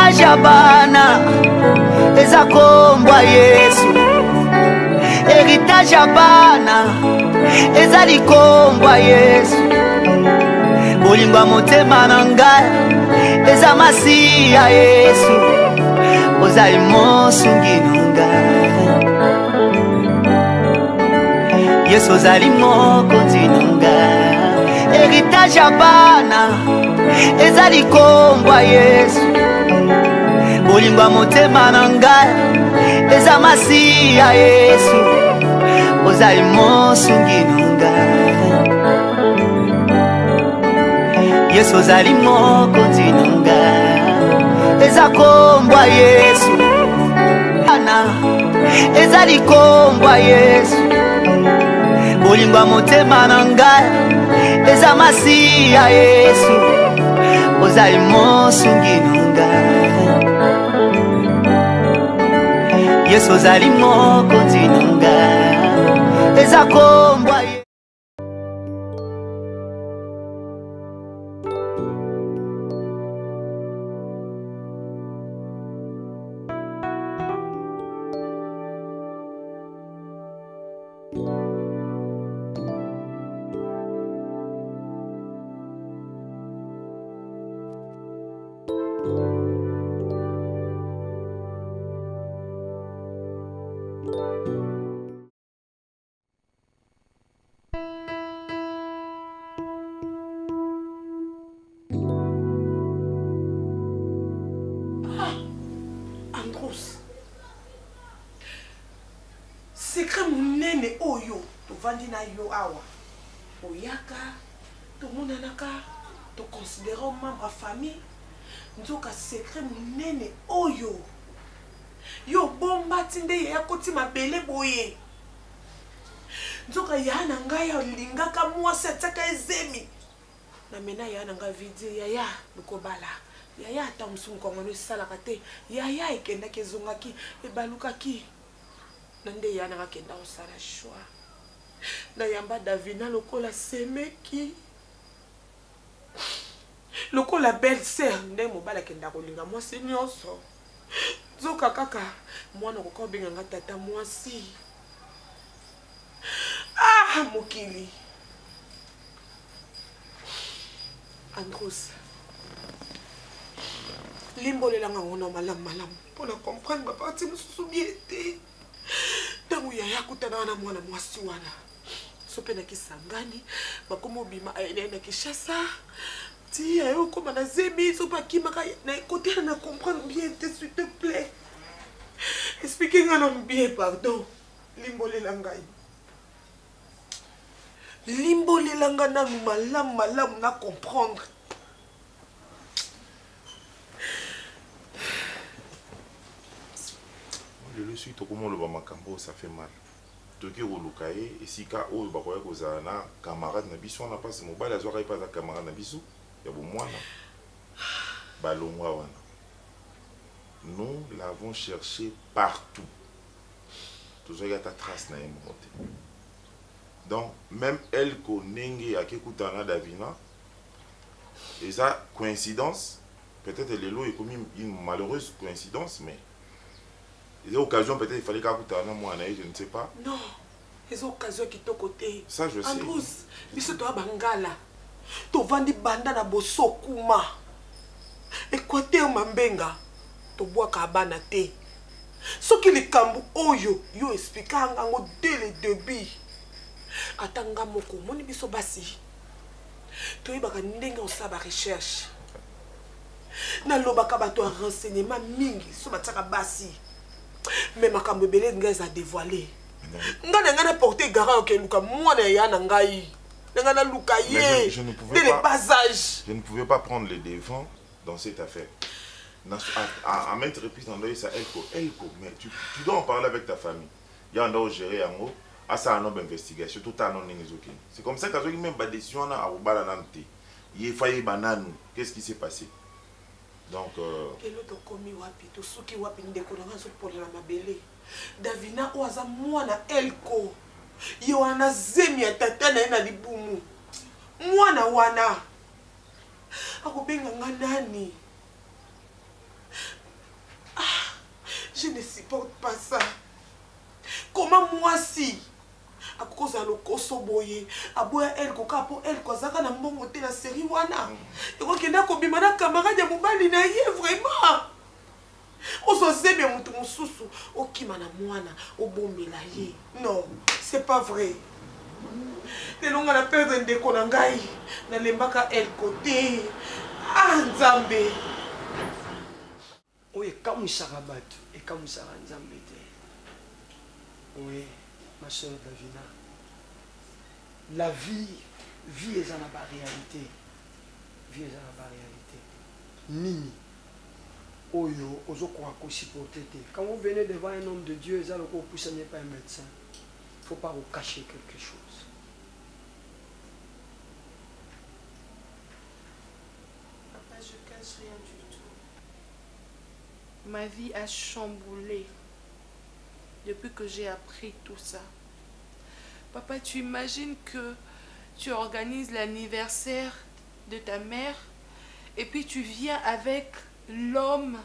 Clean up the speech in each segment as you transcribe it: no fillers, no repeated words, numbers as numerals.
héritage ya bana eza kombwa Yesu. Héritage ya bana eza likombwa Yesu. Bolingwa motema na ngai eza masiya Yesu. Ozali mosungi na ngai Yesu, ozali mokonzi na ngai. Héritage ya bana eza likombwa Yesu. Bolingwa motema na ngai eza masiya Yesu. Ozali mosungi na ngai Yesu, ozali mokonzi na ngai. Eza kombwa Yesu. Bana eza likombwa Yesu. Bolingwa motema na ngai eza masiya Yesu. Ozali mosungi na ngai Yesu, ozali mokonzi na ngai. Eza kombwa Yesu. Secret munene oyo tovandi na yo awa oyaka tomonanaka toconsidérer membre ya famille nzoka secret munene oyo yo bomba tinde ya koti mabele boye nzoka ya na ngai olingaka mwasi ataka ezemi na mena ya na ngai vidi yaya lukobala yaya ata musungu kongono esalaka te yaya ekendaki ezongaki ebalukaki nande yana kakenda osala choix na yamba Davina lokola semeki lokola belle sœur nde mobala kenda kolinga mwasi nyonso nzoka kaka mwana koka obenganga tata mwasi. Ah mokili Andros limbolelanga ngona malamu mpona comprendre ba parti mosusu bien te. Tangu yaya kutana na mwana mwasi wana sope na kisangani bakomo bima aenda kishasa ti ayo koma na zemi sopa kimaka na côté na comprendre bien s'il te plaît. Expliquez-moi non bien pardon. Limbolela ngai na malamu na comprendre. Je le suis tout comme le bamakambo, ça fait mal. Toki olukaye et sika o bakoya kozana camarade na biso na passe mobile azoka pas camarade na biso ya bo mwana balongwa wana. Nous l'avons cherché partout. Toujours y a ta trace na emote. Donc même elle konenge akekutana Davina et ça coïncidence peut-être les lots est comme une malheureuse coïncidence mais les occasions peut-être il fallait qu'akutana moi je ne sais pas. Non, les occasions qui to côté. Ça je sais. En plus, biso to bangala. To vandi banda na bosokuma. Équateur mambenga. To bois kabana te. Soki likambu oyo yo expliquer ngango dès le début. Atanga moko moni biso basi. To yebaka ndenge osaba recherche. Na lobaka bato renseignement mingi so bataka basi. Mais makambo belé ngeza dévoilé. Ngana ngana porter garant que luka mwana ya na ngai. Ngana luka ye. Je ne pouvais dès pas. le bas âge. Je ne pouvais pas prendre les devants dans cette affaire. À maintes reprises dans l'œil ça elle mais tu dois en parler avec ta famille. Il y a un doit gérer en haut. À ça un nombre d'investigation tout un nom n'engagé. C'est comme ça qu'à ce même pas décision à Obala Nante. Il failli banane. Qu'est-ce qui s'est passé? Donc Kelo to komi wapi to suki wapi ndeko na ngaso pour la mabele. Davina oaza mwana elko. Yo wana zemi ya tata na libumu. Mwana wana. Akobenga nganani. Je ne supporte pas ça. Comment moi si à cause de l'okoso boye aboya elle koka po elle kozaka na mbongo te na série wana et ko kenda ko bimana camarade ya mobali na ye vraiment oso zebe mutu mususu okima na mwana obombela ye non c'est pas vrai telonga na perdre ndeko na ngai na lembaka elle côté ah nzambe oye kamusaka bato ekamusaka nzambe te. Oui, ma soeur Davina, la vie est dans la réalité. Vie est dans la réalité. Nini, oyo, ozo kwa ko supporter. Quand vous venez devant un homme de Dieu, ça le ko pousse n'est pas un médecin. Il ne faut pas vous cacher quelque chose. Papa, je cache rien du tout. Ma vie a chamboulé depuis que j'ai appris tout ça. Papa, tu imagines que tu organises l'anniversaire de ta mère et puis tu viens avec l'homme.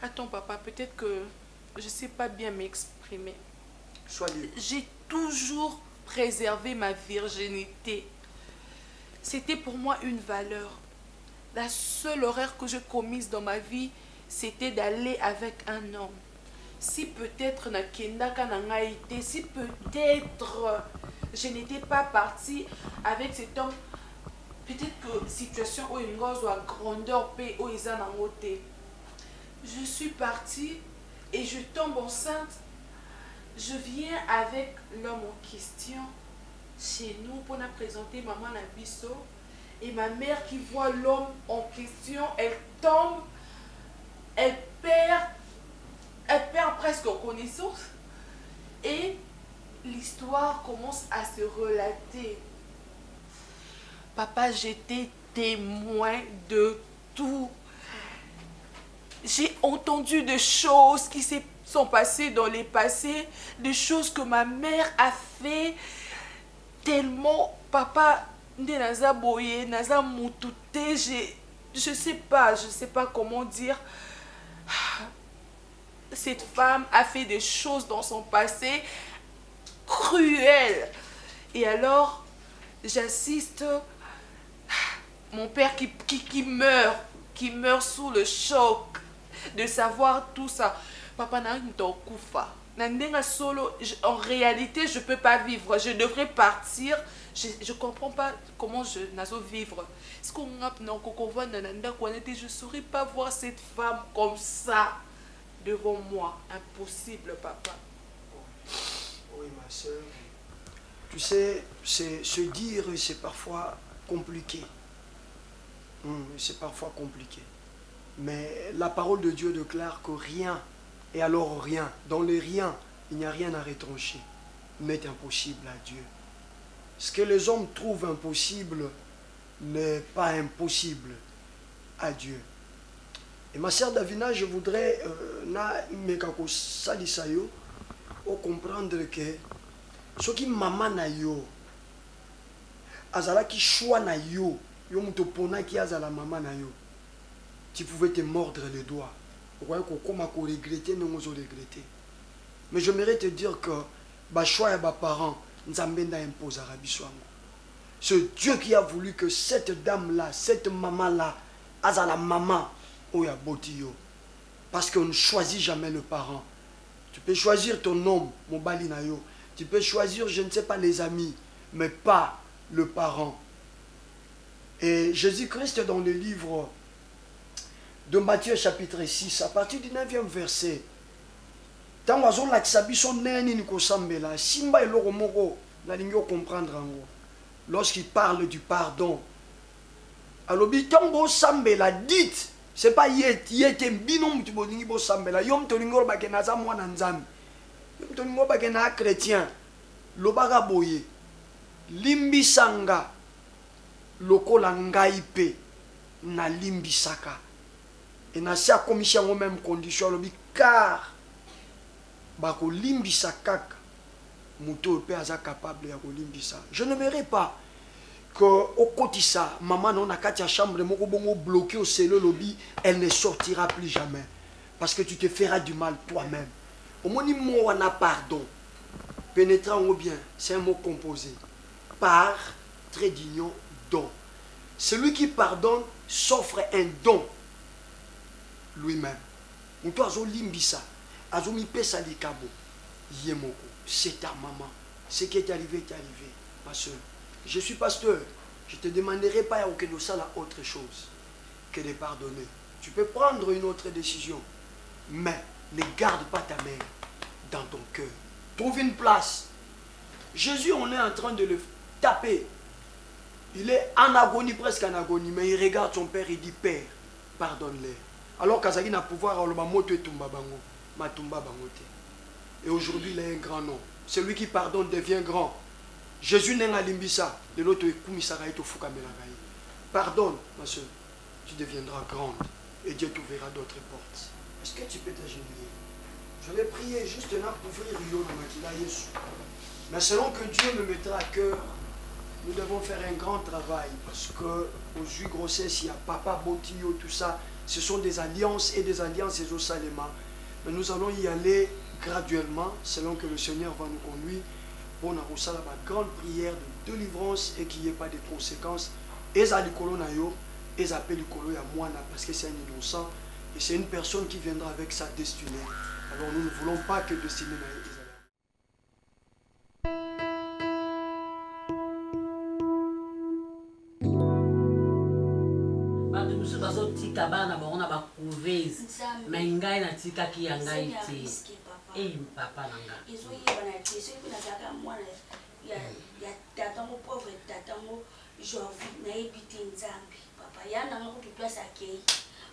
Attends papa, peut-être que je ne sais pas bien m'exprimer. Sois libre. J'ai toujours préservé ma virginité. C'était pour moi une valeur. La seule erreur que j'ai commise dans ma vie, c'était d'aller avec un homme. Si peut-être si peut-être je n'étais pas partie avec cet homme, peut-être que situation où une grosse grandeur paix où ils en ont. Je suis partie et je tombe enceinte. Je viens avec l'homme en question chez nous pour nous présenter maman Nabiso et ma mère qui voit l'homme en question, elle tombe, elle perd presque connaissance et l'histoire commence à se relater. Papa, j'étais témoin de tout. J'ai entendu des choses qui se sont passées dans les passés, des choses que ma mère a fait tellement. Papa, naza boye, naza mutute, je sais pas comment dire. Cette femme a fait des choses dans son passé cruelles. Et alors, j'assiste mon père qui meurt sous le choc de savoir tout ça. Papa n'a rien solo. En réalité, je ne peux pas vivre. Je devrais partir. Je ne comprends pas comment je n'ose vivre. Je ne saurais pas voir cette femme comme ça devant moi. Impossible, papa. Oui, ma soeur. Tu sais, se dire, c'est parfois compliqué. C'est parfois compliqué. Mais la parole de Dieu déclare que rien, et alors rien, dans le rien, il n'y a rien à retrancher, n'est impossible à Dieu. Ce que les hommes trouvent impossible n'est pas impossible à Dieu. Et ma sœur Davina, je voudrais comprendre que ce qui maman na yo, azala qui choix na yo, yo mutopona qui azala maman na yo, tu pouvais te mordre les doigts. Regretter, non regretter. Mais j'aimerais te dire que bah choix et bah parents, Nzambenda impose à Rabiswango. C'est Dieu qui a voulu que cette dame-là, cette maman-là, azala maman, oya botiyo. Parce qu'on ne choisit jamais le parent. Tu peux choisir ton homme, mon balinayo. Tu peux choisir, je ne sais pas, les amis, mais pas le parent. Et Jésus-Christ, dans le livre de Matthieu chapitre 6, à partir du 9e verset, lorsqu'il parle du pardon, alobi tango sambela dit, c'est pas yete binom tu boningi bo sambela yom tolingo bakena za mwana nzambe yom tolingo bakena chrétien lobaka boye limbisanga lokola ngai pe na limbisaka et na sia commission au même condition alobi car bako limbisaka muto pe aza capable ya ko limbisa. Je ne verrai pas que au kotisa maman non a katia chambre moko bongo bloqué au cellule lobby, elle ne sortira plus jamais Parce que tu te feras du mal toi-même. Au moins, on a pardon. Pénétrant ou bien, c'est un mot composé. Par, trait d'union, don. Celui qui pardonne s'offre un don lui-même. Moutou azo limbisa, azo mi pesa likabo. Yemoko, c'est ta maman. Ce qui est arrivé, ma soeur. Je suis pasteur. Je ne te demanderai pas que nous ça la autre chose que de pardonner. Tu peux prendre une autre décision, mais ne garde pas ta mère dans ton cœur. Trouve une place. Jésus, on est en train de le taper. Il est en agonie, presque en agonie, mais il regarde son père et dit, Père, pardonne-les. Alors qu'Azaki n'a pouvoir, et aujourd'hui, il a un grand nom. Celui qui pardonne devient grand. Jésus n'est pas limbisa, de l'autre pardonne, ma soeur, tu deviendras grande et Dieu t'ouvrira d'autres portes. Est-ce que tu peux t'agenouiller? Je vais prier juste là pour ouvrir l'eau dans ma Jésus. Mais selon que Dieu me mettra à cœur, nous devons faire un grand travail parce que aux huit grossesses, il y a papa, botillo, tout ça. Ce sont des alliances et des alliances et Salema. Mais nous allons y aller graduellement selon que le Seigneur va nous conduire. Pour nous faire la grande prière de délivrance et qu'il n'y ait pas de conséquences. Et ça, les colons et ça appelle les colons à moi parce que c'est un innocent et c'est une personne qui viendra avec sa destinée. Alors nous ne voulons pas que destinée n'aille. tika bana baona bakuvezi mais ngai natikaki ya ngai te papa nanga ezoyeba na te soki mpe nazalaka mwana ya tatango pauvre tatango Jovi nayebi te nzambe papa ya nanga kutu place akei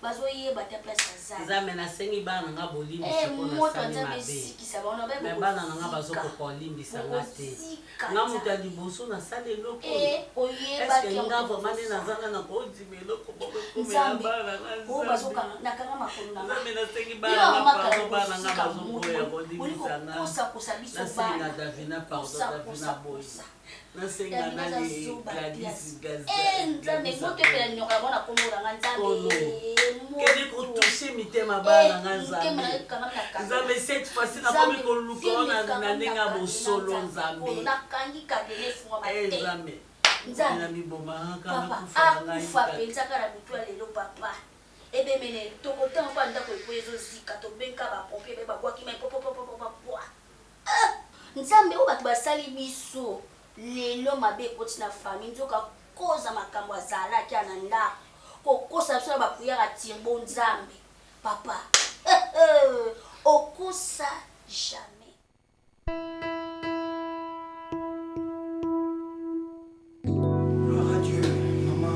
bazoyeba te place azali nzambe nasengi bana nanga bolimbi moto nzambe esikisa baona me bana nanga bazokoka olimbisa nga te nga moto ya liboso nasala eloko eske nga vraimen nde nazanga na kodima eloko bokokomela bana nakanga makolo nzambe nasengi bana nga pardon bana nga bazokoya kolimbisa nga nasenga davina pardon davina boyi nasenga nani Gladys nzambe moto epela nyoka bona komolanga nzambe kede kotouche mitema bana nga nzambe cette fois-ci nakomi koluka ona na ndenge ya bosolo nzambe nzambe na mibomaka akufa mpenza kaka butu ya lelo papa ebemene tokotanga mpo ndako epo ezozika tobenga bapompier mpe babwaki mai popopopopopopwa nzambe oyo bato basali biso lelo mabe ekoti na famille nzoka koza makambo azalaki ana ndako kokosa biso na bapuyaka tirbo nzambe papa okosa jamais. Gloire à Dieu, maman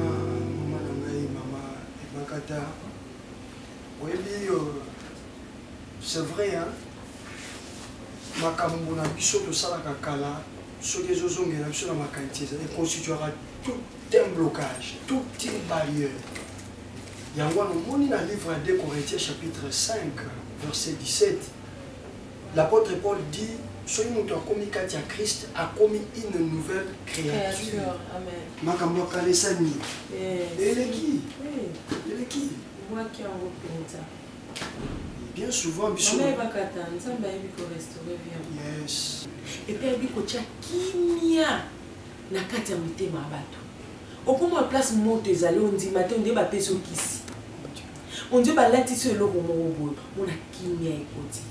Nangaï, maman Ebakata. Oui, c'est vrai, hein? Makambo na biso to sala kakala, so des ozongela biso na makantie, ça constituera tout un blocage, toute une barrière. Yango no moni na livre de 2 Corinthiens chapitre 5 verset 17. L'apôtre Paul dit soki moto akomi kati ya Christ akomi une nouvelle créature. Amen. Makambo kalesani. Eleki. Moi qui en repentant. Bien souvent biso. Yes. Et puis biko tia kimia na kati ya motema ya bato. Okoma place moto ezali ondima te onde bapesa okisi. Onde balatisi eloko moko boye mona kimia ekoti.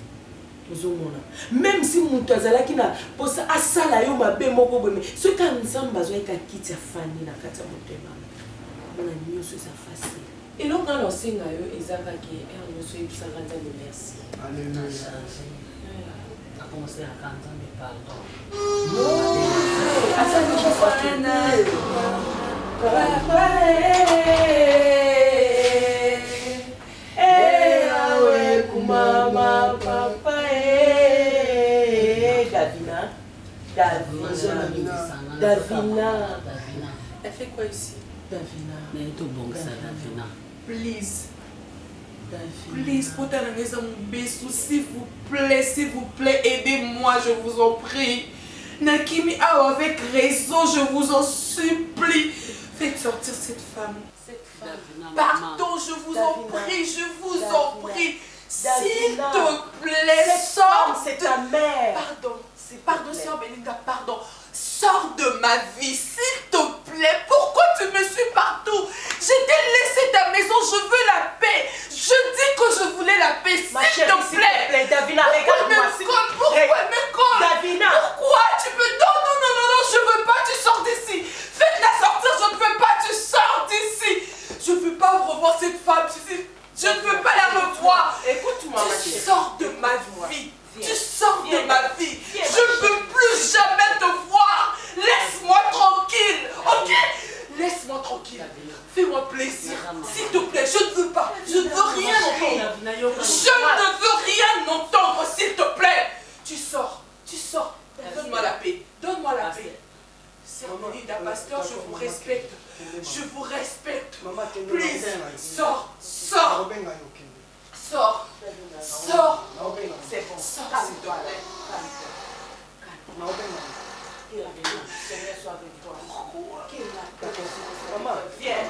Ozomona. Même si moto azalaki na posa asala yo mabe moko boye soki ka nzambe azwaka kiti ya fani na kati ya motema. Mona nyonso eza facile. Et donc quand on signe ezaka ki on se dit ça merci. Alléluia. A commencé à canter mes pardon. Mama, papa, Davina. Elle fait quoi ici? Davina. Please. Please, pour ta maison, s'il vous plaît, aidez-moi, je vous en prie. Nakimi avec raison, je vous en supplie. Faites sortir cette femme. Pardon, je vous en prie, S'il te plaît, sors. C'est ta mère. Pardon, sœur Belinda, pardon. Sors de ma vie, s'il te plaît. Pourquoi tu me suis partout? Je t'ai laissé ta maison, je veux la paix. Je dis que je voulais la paix, s'il te plaît. Davina, regarde-moi. Pourquoi me colle? Davina. Pourquoi tu peux... Non, je veux pas, tu sors d'ici. Faites-la sortir, je ne veux pas, tu sors d'ici. Je ne veux pas revoir cette femme, je ne veux pas la revoir. Écoute-moi, ma chérie. Tu sors de ma vie. Tu sors de ma vie. Je ne veux plus jamais te voir. Laisse-moi tranquille, ok? Laisse-moi tranquille. Fais-moi plaisir, s'il te plaît. Je ne veux pas. Je ne veux rien entendre. Je ne veux rien entendre, s'il te plaît. Tu sors. Donne-moi la paix. Donne-moi la paix. Sœur Belinda, pasteur, je vous respecte. Je vous respecte. Please, sors. Sors. C'est bon. Sors, s'il te plaît. Maman, viens.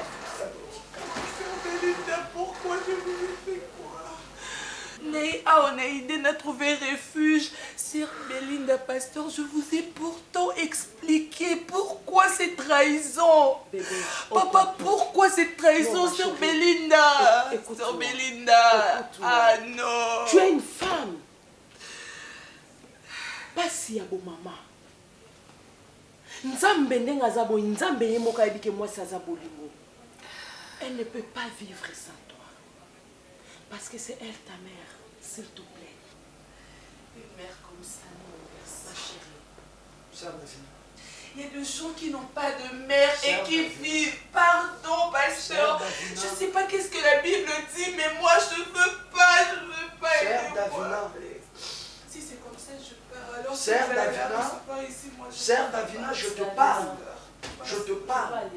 Pourquoi je vous ai fait quoi? Oneide n'a trouvé refuge. Sœur Belinda, pasteur, je vous ai pourtant expliqué pourquoi cette trahison. Papa, pourquoi cette trahison, sœur Belinda? Sœur Belinda. Ah non. Tu es une femme. Pas si à beau maman. Nzambe ndenga zabo, nzambe yemoka ebike moi sa zabolingo. Elle ne peut pas vivre sans toi. Parce que c'est elle ta mère, s'il te plaît. Une mère comme ça, non, ma chérie. Ça, il y a des gens qui n'ont pas de mère et qui vivent. Pardon, pasteur. Je ne sais pas qu'est-ce que la Bible dit, mais moi je veux pas. Si c'est comme ça, je pars. Alors, Sœur Davina, je te parle. Je te parle.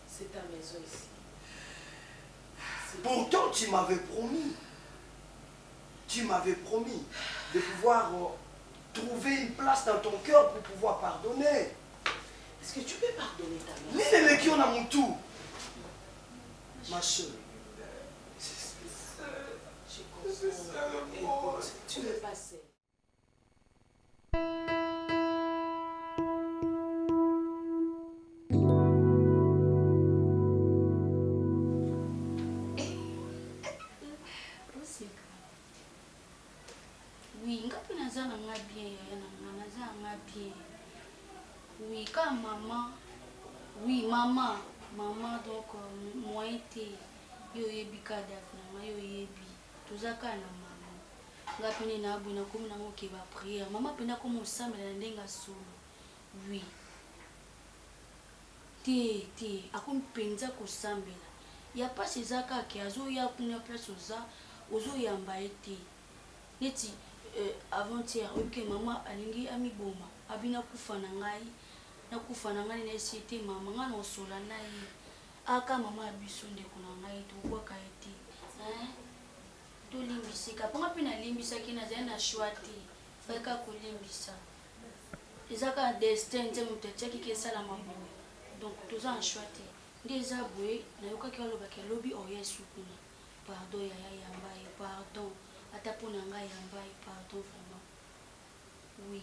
C'est ta maison ici. Pourtant, tu m'avais promis de pouvoir trouver une place dans ton cœur pour pouvoir pardonner. Est-ce que tu peux pardonner ta mère? Nini qui on a mon tout. Ma soeur. Je comprends. Écoute, tu veux passer. Oui, ngapi naza na nga bien yaya na nga naza nga bien. Oui, ka maman. Oui, maman donc moi été yo yebika dafna yo yebi. Tozaka na maman. Ngapi ni na abuna komi na ngoke ba prière. Maman pena ko mosambela ndenga solo. Oui. Te akomi penza ko sambela. Ya pas ezaka ke azo ya kuna place ozo yamba ete. Neti avant-hier, ok, maman alingi amiboma abina kufa na ngai na esite mama nga no sola na ye aka mama abiso ndeko na ngai to kwa ka ete to limbisika ponga pina limbisa kina za na shwati faka ko limbisa ezaka destin nze mutachaki ke sala maboye donc toza en shwati ndeza boye na yoka ki aloba ke lobi o yesu kuna pardon ya yamba pardon ata pona ngai yamba pardon vraiment. Oui.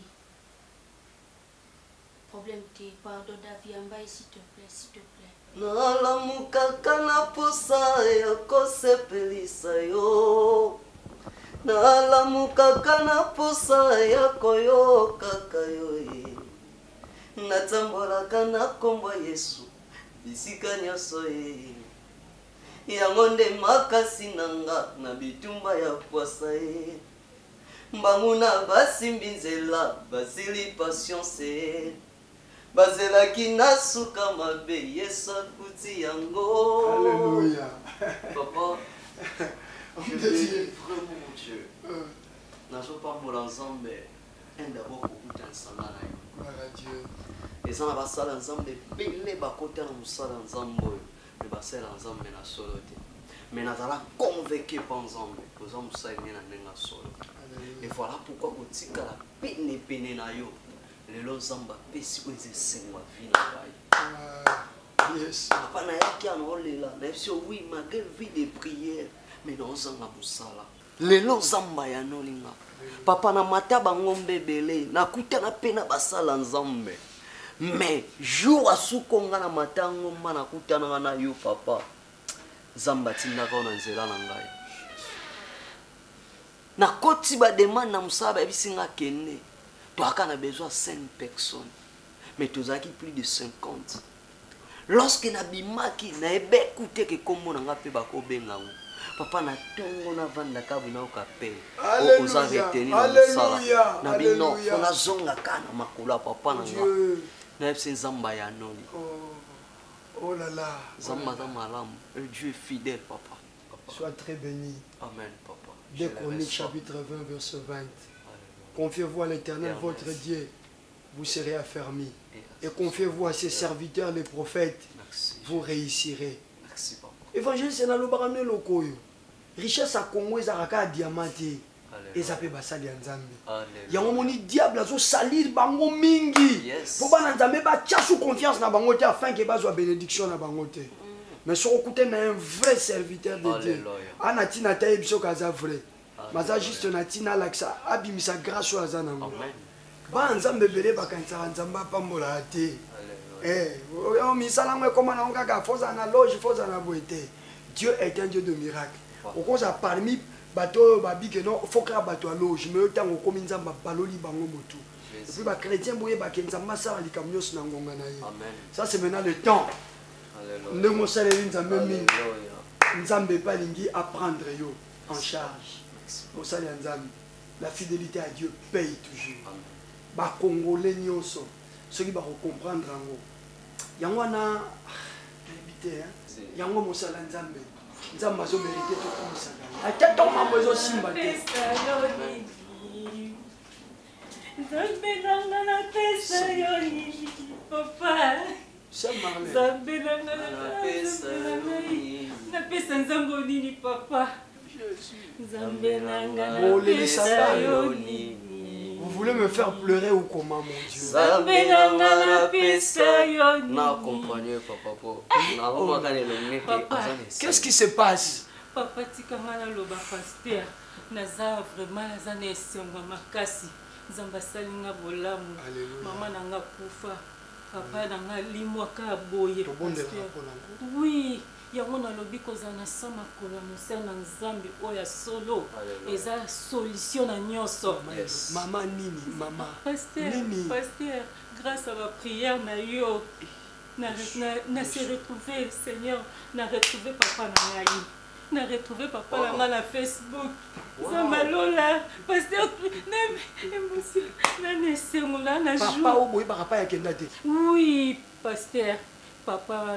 Problème t'es pardon Davi yamba s'il te plaît. Nalamukaka na posa ya kosepelisa yo. Nalamukaka na posa ya koyokaka yo. Natambolaka na kombo Yesu bisika nyonso ye. Yango nde makasi nanga na bitumba ya kwasa ye. Mbangu na basimbi nzela basili patience bazelaki na suka mabe Yesu akuti yango. Alléluia. Papa, je veux vraiment mon Dieu. Nazopambola nzambe d'abord kokuta nsanga na yo. Gloire à Dieu. eza na basala nzambe ebele bakota na mosala nzambe oyo me basala nzambe na solo te me nazala convaincu pa nzambe oza mosali nde na ndenge ya solo et voilà pourquoi kotikala penepene na yo lelo nzambe apesi oyo eza esengo ya vi na ngai papa nayaki ana olela nayebi si oui malgré vie de prière mais ozanga mosala lelo nzambe ayanolinga papa na mata bango mbebele nakutana mpe na basala nzambe mais jour asukonga na matango ma nakutananga na yo papa nzambe atindaka na nzela na ngai nakoti bademande na mosala bayebisinga kende toaka na besoin 5 personnes mais tozalaki plus de 50 lorsque nabimaki nayebe ekute ke kombo na nga mpe bakobengango papa na tongo navandaka binaoka mpe oza reteni na mosala na bino fo nazongaka na makolo ya papa na nga nayebisi nzambe ayanoli Oh là là. nzambe aza malamu Dieu est fidèle papa. Sois très béni. Amen papa. Dès Chroniques chapitre 20 verset 20. Confiez-vous à l'Éternel votre Dieu, vous serez affermis. Et confiez-vous à ses serviteurs les prophètes, vous réussirez. Merci papa. Évangile c'est dans le baramé lokoyo. Richesse à Congo ezalaka à diamanté. Ezape basali ya nzambe. Yango moni diable azo salir bango mingi. Po bana nzambe ba tchasu confiance na bango te afin que bazwa bénédiction na bango te. Mais so okute na un vrai serviteur de Dieu. Anatina ta ebiso kaza vrai. Maza juste na tina laksa abimisa grâce à zanango. Amen. Ba nzambe belé bakanza nzamba pambola te. O misala ngwe koma na ngaka foza na loge foza na boete. Dieu est un Dieu de miracle. Okoza parmi bateau babike non faut que bateau à loge mais autant on comme nzamba baloli bango motu. Et puis ba chrétien boye ba kenzamba sa likamnyos na ngonga na ye. Ça c'est maintenant le temps. Alléluia. Ne mosale nzambe mingi. Nzambe pa lingi apprendre yo en charge. Mosale nzambe. La fidélité à Dieu paye toujours. Ba congolais nyonso ceux qui ba comprendre ngo. Yango na habité hein. Yango mosala nzambe. Nzambe azo mériter tout comme ça. Ata to mambo ezo simba te. Nzambe nanga na pesa yo nini papa. C'est Marley. Nzambe nanga na pesa yo nini. Na pesa nzambe nini papa. Nzambe nanga na pesa yo nini. Vous voulez me faire pleurer ou comment, mon Dieu? Qu'est-ce qui se passe? Papa, tikangana loba pasteur. Naza vraiment naza nesenga makasi. Nzamba salinga bolamu. Mama nanga kufa. Papa nanga limwaka boye. Oui. Yango na lobi kozana sama kola musana nzambe oya solo eza solution na nyonso. Maman nini mama pasteur nini pasteur grâce à ma prière na yo na se retrouver Seigneur na retrouver papa na ngai na retrouver papa na nga na Facebook zamba lola pasteur na émotion na nesengola na jour papa oboyi papa ya kenda te. Oui pasteur papa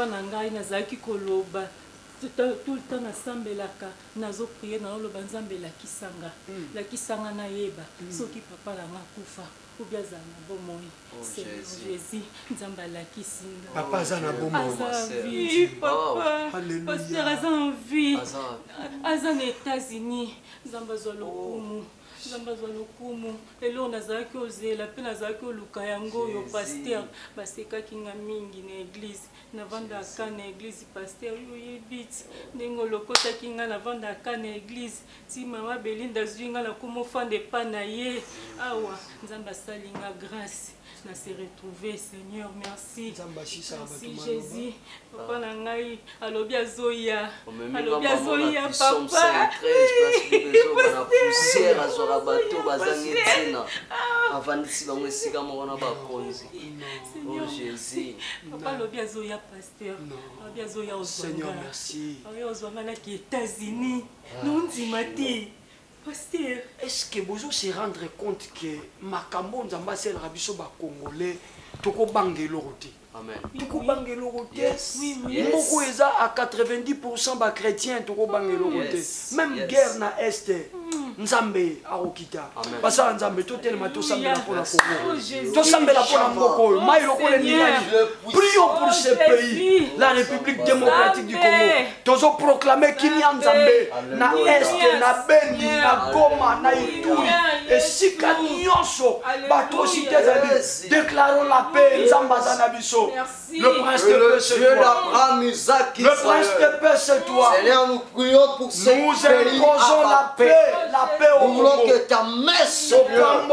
na ngai nazalaki koloba tout le temps nasambelaka nazo prier na loba nzambe lakisanga na yeba soki papa nanga kufa ou bien za na bomoi Seigneur Jésus nzambe lakisinga papa aza na bomoi oui papa pasteur aza en vie aza na États-Unis nzambe azwa lokumu nzamba zwa lokumu lelo nazalaki ozela mpe nazalaki oluka yango oyo pasteur basekaki nga mingi na église navandaka na église pasteur oyebi ti ndenge olokotaki nga navandaka na église ti mama Belinda azwi nga nakoma ofanda epa na ye awa nzambe asali nga grâce na se retrouver Seigneur merci merci Jésus papa na ngai alobi azoya papa bato bazangi ntina avandisi bango esika moko na bakonzi o Jésus papa lobi azoya pasteur lobi azoya Seigneur merci ozwanga na ki États-Unis nondima te pasteur est-ce que vous se rendre compte que makambo nzamba asalaka biso bacongolais tokobangela te? Amen. Tokobangela te. Moko eza à 90% ba chrétiens tokobangela te. Même guerre na est nzambe akokita basala nzambe totelema tosambela mpona Congo tosambela mpona mboka oyo mai lokola ningani. Prions pour ce pays, la République démocratique du Congo. Tozo proclamer kimia nzambe na est na Beni na Goma na Ituri esika nyonso batrocité ezali. Déclarons la paix nzamba za na biso. Le prince de paix c'est toi. Le prince de paix c'est toi. Seigneur, nous prions pour ce pays. Nous imposons la paix au Nous voulons Congo. que ta main, Seigneur,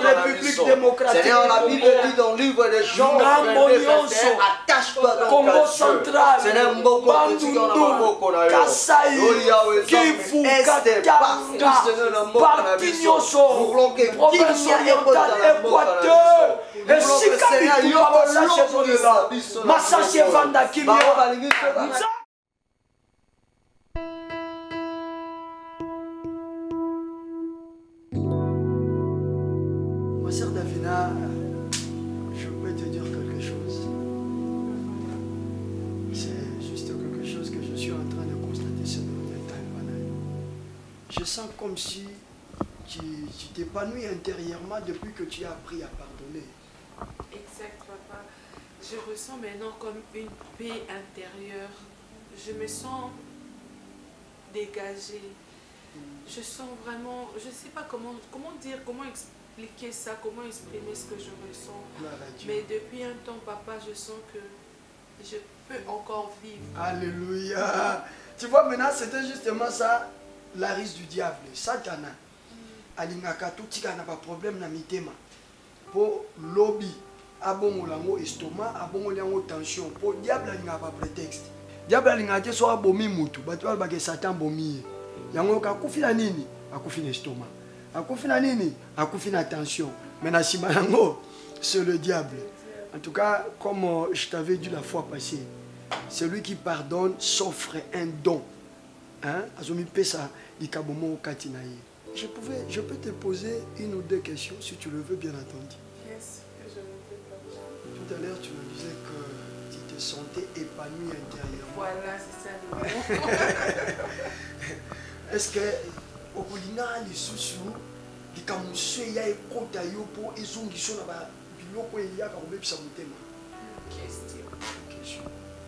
République démocratique. Seigneur, la Bible dit dans le livre des gens, attache-toi dans Congo ta central, Seigneur, Bandundu, Kasaï, Kivu, Katanga, Parti-Nyonso, province orientale, Équateur, et si Kabitou, Massache Vanda, Kimia. Ma sœur Davina, je peux te dire quelque chose. C'est juste quelque chose que je suis en train de constater ce temps. Je sens comme si tu t'épanouis intérieurement depuis que tu as appris à pardonner. Exact, papa. Je ressens maintenant comme une paix intérieure. Je me sens dégagée. Je sens vraiment, je ne sais pas comment dire, comment expliquer ça, comment exprimer ce que je ressens. Mais depuis un temps, papa, je sens que je peux encore vivre. Alléluia. Tu vois, maintenant, c'était justement ça, la risque du diable. Satana. Alingaka tout tika na pas problème na mitema. Pour lobby, abongo lango estomac, abongo lango tension. Pour diable alinga pas prétexte. Diable alinga te so abomi mutu, batu ba ke Satan bomi. Yango ka kufina nini? Akufina estomac. Akufina nini? Akufina tension. Mais na sima yango, c'est le diable. En tout cas, comme je t'avais dit la fois passée, celui qui pardonne s'offre un don. Hein? Azomi pesa ikabomo katinaye. Je peux te poser une ou deux questions si tu le veux, bien entendu. Yes, je le veux pas. Tout à l'heure, tu me disais que tu te sentais épanoui intérieurement. Voilà, c'est ça le mot. Est-ce que au Polina, les sous-sous, les camouflés, il y a un compte à yo pour les gens qui sont là-bas, il y a un question.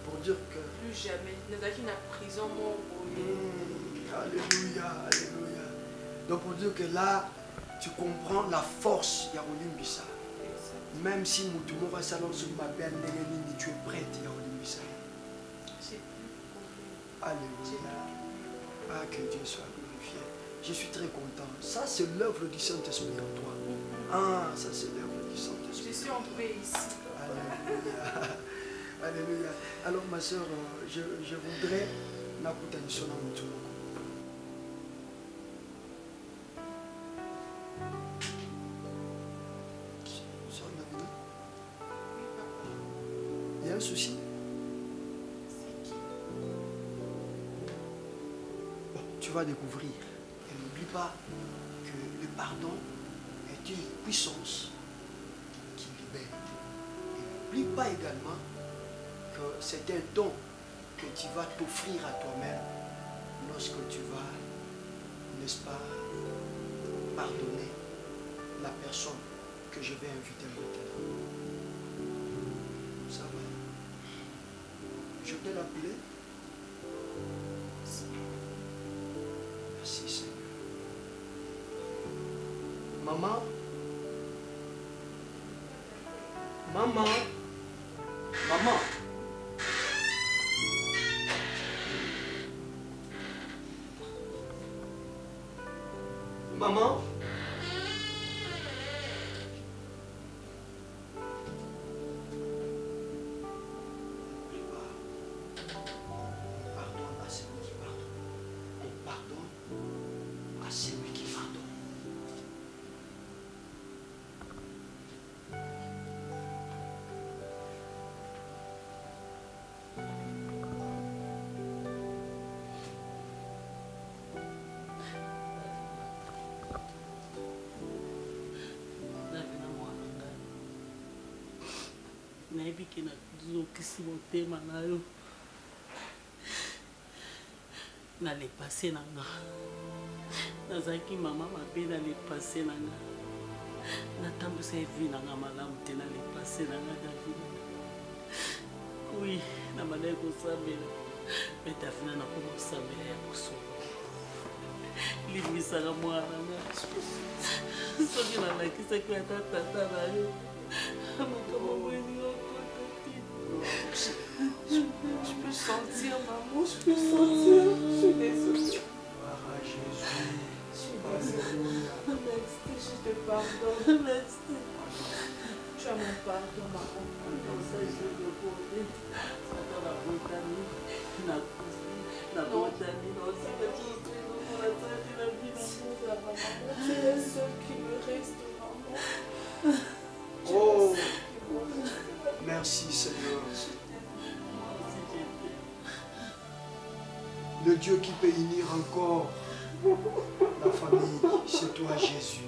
Pour dire que. Plus jamais. Nous avons une prison, mon Alléluia, alléluia. Donc pour dire que là, tu comprends la force de Bisa. Même si Moutoumou va salon sur ma belle, tu es prête, Bisa. Alléluia. Ah, que Dieu soit glorifié. Je suis très content. Ça, c'est l'œuvre du Saint-Esprit en toi. Ah, ça, c'est l'œuvre du Saint-Esprit. Je suis en paix ici. Alléluia. Alléluia. Alors, ma soeur, je voudrais Nakuta Nisona Moutoumou. Il y a un souci? Bon, tu vas découvrir. Et n'oublie pas que le pardon est une puissance qui libère. Et n'oublie pas également que c'est un don que tu vas t'offrir à toi-même lorsque tu vas, n'est-ce pas, pardonner la personne que je vais inviter maintenant. Ça va. Je peux l'appeler? Merci Seigneur. Maman? Maman? Maman? Maman? nayebi ke nazokisi motema na yo na le passé na nga nazalaki mama mabe na le passé na nga natambwisa evi na nga malamu te na le passé na nga Davina. Oui, na bandaki kosambela me Davina nakokosambela ya kosolo limbisaka mwana nga soki nalakisaki ata tata na yo makambo bweni okota te. Je peux sentir, maman, je peux sentir. Je suis désolée. Merci, je te pardonne. Merci. Tu as mon pardon, maman. Comme ça, je te connais. Dans la botanie, la botanie, tu es le seul qui me reste, maman. Oh, merci Seigneur. Le Dieu qui peut unir encore la famille, c'est toi Jésus.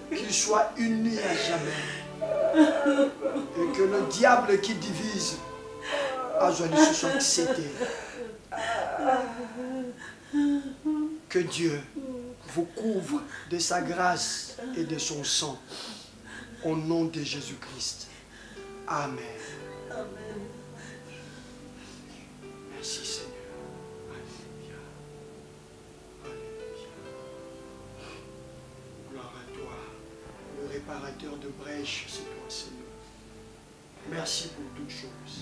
Qu'il soit uni à jamais. Et que le diable qui divise a joie de se succéder. Que Dieu vous couvre de sa grâce et de son sang. Au nom de Jésus-Christ. Amen. Amen. Merci Seigneur. Alléluia. Alléluia. Gloire à toi. Le réparateur de brèches, c'est toi Seigneur. Merci pour toutes choses.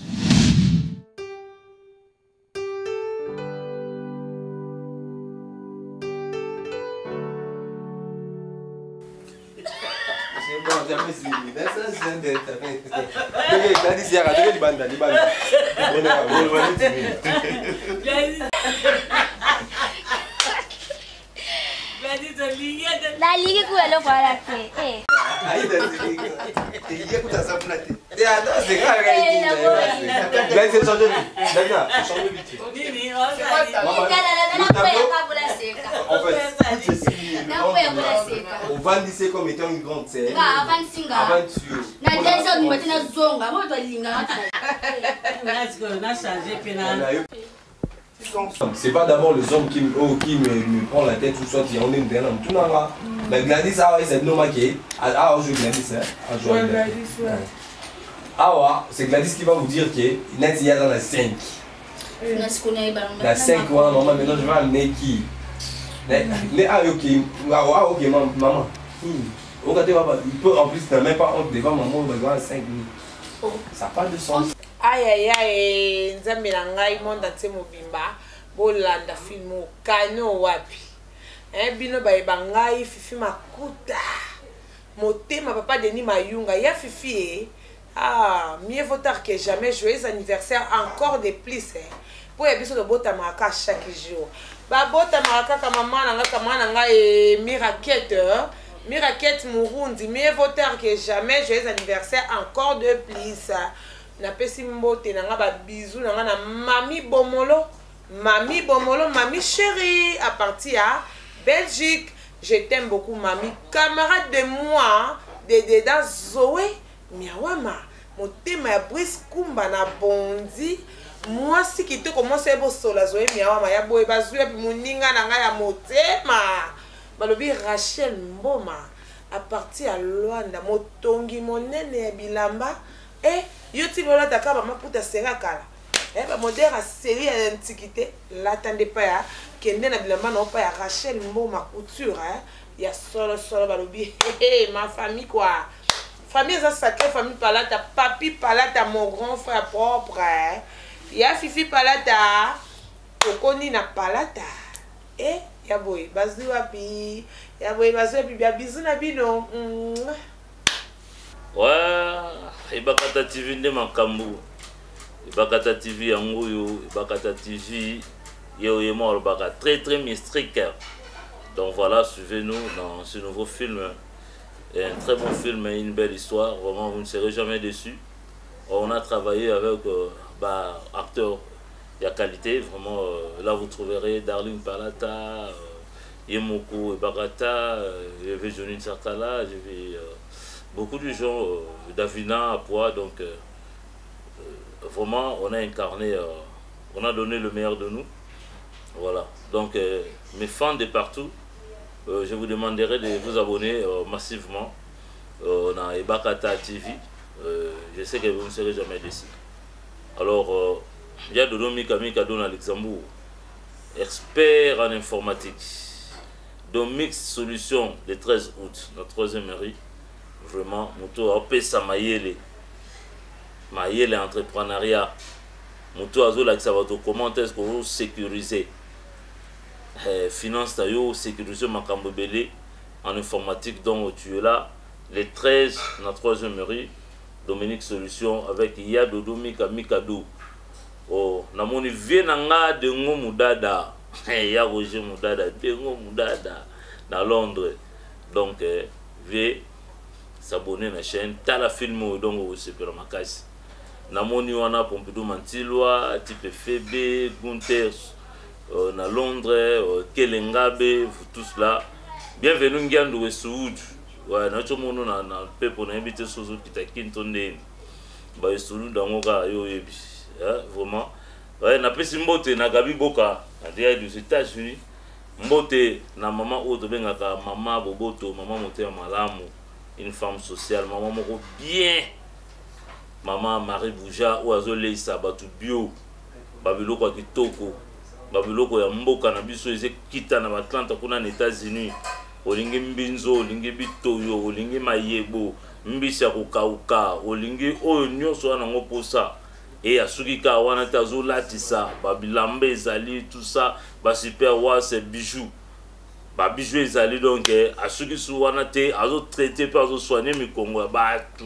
La ligue pour aller voir la paix. On va lycée comme étant une grande scène. C'est pas d'abord les hommes qui me prend la tête ou soit qui en est derrière tout là. La Gladys c'est non maquillé. Ah je Gladys hein. Ah c'est Gladys qui va vous dire que net il y a dans la 5. La 5 maman maintenant je vais amener qui. Ok maman. Il peut en plus ne même pas honte devant maman devant 5 minutes. Ça n'a pas de sens. Aïe aïe nzambe na ngai monde ante mobimba bolanda film kano wapi bino bayeba ngai Fifi Makuta motema papa Denis Mayunga ya Fifi mieux vaut tard que jamais. Joyeux anniversaire encore de plus pour biso de bota maraka chaque jour ba bota maraka kama mama nanga et Miraquette Murundi mieux vaut tard que jamais. Joyeux anniversaire encore de plus. Na pesi mbote nanga ba bisous nanga na mami Bomolo, mami chérie à partir à Belgique. Je t'aime beaucoup mami, camarade de moi, de dans Zoé, miawama, motema ya Brice Kumba na bondi. Moi si qui te commence à bosser la Zoé miawama ya boy bazuya pi muninga nanga ya motema. Balobi Rachel Mboma à partir à Luanda, motongi monene ya bilamba. Yoti lola takaba maputa sera kala. Ba modèle série à l'antiquité, l'attendez pas ya kende na bilamba na pa ya Rachel Mboma couture ya solo balobi ma famille quoi. Famille ça sacré famille Palata, papi Palata mon grand frère propre. Ya Fifi Palata, okoni na Palata. Ya boy, bazu wapi. Ya boy bazu wapi bia bisou na bino. Ouais, Ibakata TV nde makambu. Ibakata TV yanguyo, Ibakata TV yémo albaka très mystique. Donc voilà, suivez-nous dans ce nouveau film. Un très bon film et une belle histoire. Vraiment, vous ne serez jamais déçus. On a travaillé avec acteurs de qualité. Vraiment, là vous trouverez Darling Palata, Yemoko Ibakata, j'ai vu Johnny Sarkala, j'ai vu beaucoup de gens, Davina, Apoa, donc vraiment on a incarné, on a donné le meilleur de nous. Voilà. Donc, mes fans de partout, je vous demanderai de vous abonner massivement. On a Ebakata TV. Je sais que vous ne serez jamais déçus. Alors, il y a Dodo Mikado à Luxembourg, expert en informatique. Domix Solutions, le 13 août, notre 3e mairie. Vraiment, Mouto a fait ça Mayele entrepreneuriat. Mouto a dit comment est-ce que vous sécurisez finance tayo sécuriser makambo belé en informatique dont tu es là le 13 notre 3e mairie Dominique Solution avec Iya Dodo Mikado oh namoni vienanga de ngo mudada ya Roger mudada de ngo mudada dans Londres donc veuillez s'abonner à la chaîne tala film donc au super makasi namoni wana Pompidou Mantilwa type FB Gunther na Londres, Kelengabe, vous tous là. Bienvenue Ngiandu et Soud. Ouais, notre monde na peu pour inviter Soud qui t'a quintonné. Bah Soud dans mon cas yo yebi. Vraiment. Ouais, na pesi mbote na Gabi Boka, à des États-Unis. Mbote na maman autre bengaka maman Boboto, maman moté malamu, une femme sociale, maman moko bien. Maman Marie Bouja ou azolé sa batu bio. Babilo kwa kitoko. Babiloko ya mboka na biso eze kita na Atlanta kuna na États-Unis olingi mbinzo olingi bitoyo olingi mayebo mbisi ya kokauka olingi oyo nyonso wana ngo posa e asuki ka wana tazo latisa babilambe ezali tout ça ba super wase bijoux ba bijoux ezali donc asuki su wana te azo traiter pa azo soigner mikongo ya batu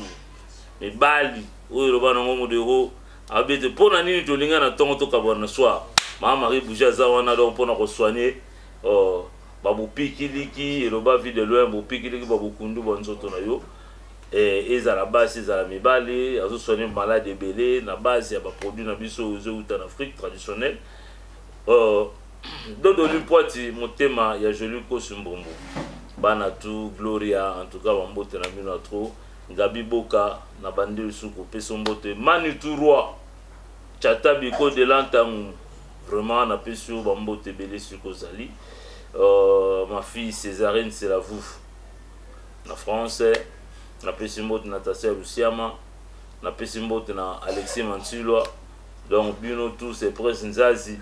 me bali oyo roba ngo modero abete pona nini tolinga na tongo to kabona soir Maman Marie Bouja Zawana donc pour nous soigner babu pikiliki et le bas vie de loin babu pikiliki babu kundu bonzoto na yo et à la base ils à la mibali azo soigner malade et belé na base ya ba produit na biso aux en Afrique traditionnelle dodo lipoati motema ya joli ko sumbombo bana tout Gloria en tout cas bambote na mino trop Gabi Boka na bande suko peso mbote Manu Roi Chata Biko de l'Antangu. Vraiment, on a pu sur Bambo Tebele sur Kozali. Ma fille Césarine, c'est la vouf. En français, on a pu sur Natasia Luciama, on a pu sur Alexis Mantilwa. Donc, Bino tous c'est presque Nzazi.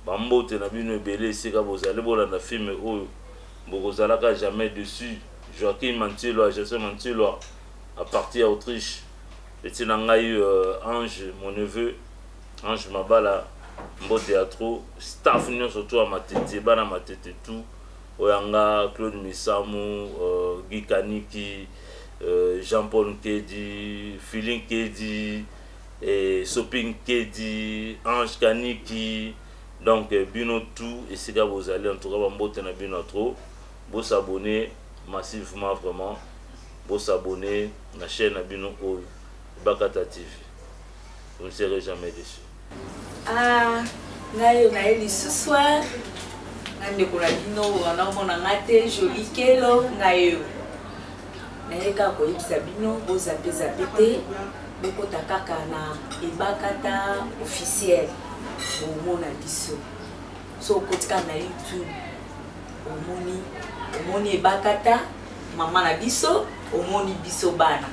Bambo Tenabino Bele, c'est quand vous allez voir la film, vous n'allez jamais dessus. Joachim Mantilwa, José Mantilwa, à partir d'Autriche. Et Tinangaï Ange, mon neveu, Ange Mabala. Mbo théâtre staff nous surtout à matete bana matete tout oyanga Claude Misamu Guy Kaniki Jean-Paul Kedi Feeling Kedi et Soping Kedi Ange Kaniki donc bino tout et c'est là vous allez en tout cas mbo tena bino trop vous s'abonner massivement vraiment vous s'abonner la chaîne à bino Ebakata TV vous ne serez jamais déçus. Ah, nayo na eli suswa nande kula bino wana mona ngate joli kelo nayo naeka ko ibisa bino boza peza pété boko takaka na Ebakata officiel mona biso so kotika na YouTube omoni Ebakata mama na biso omoni biso bana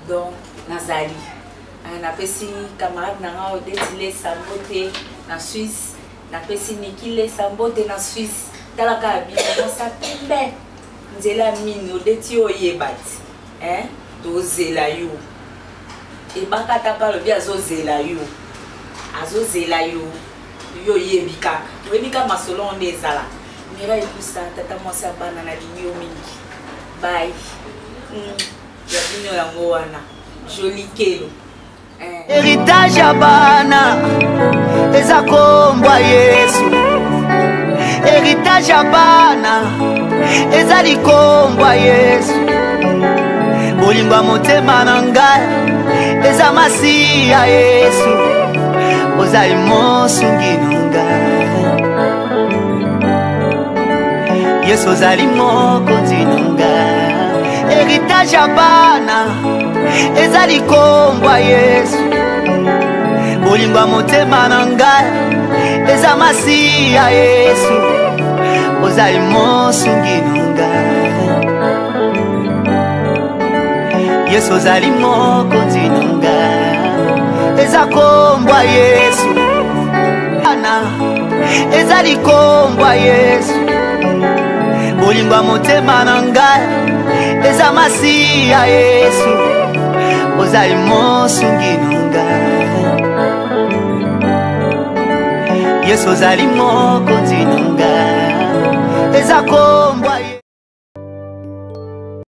donc nazali na pesi camarade nanga odetile sambote na Suisse na pesi nikile sambote na Suisse talaka bino sa pembe nzela mini odeti oyebati tozela yo Ebakata pa lobi azozela yo yo yebi kaka oyebi ka masolo onde ezala mira ekusa tata mwasi abana na linyo mingi bye ya bino yango wana joli kelo héritage ya bana eza kombwa Yesu héritage ya bana eza likombwa Yesu bolingo motema na ngai eza masi ya Yesu ozali mosungi na ngai Yesu ozali mokonzi na ngai héritage ya bana eza likombwa Yesu bolingo motema na ngai eza masi ya Yesu ozali mosungi nanga Yesu ozali mokonzi nanga eza kombwa Yesu ana ezali kombwa Yesu bolingwa motema na ngai eza masi ya Yesu ozali mosungi nanga Yesu ozali mokonzi nanga eza kombwa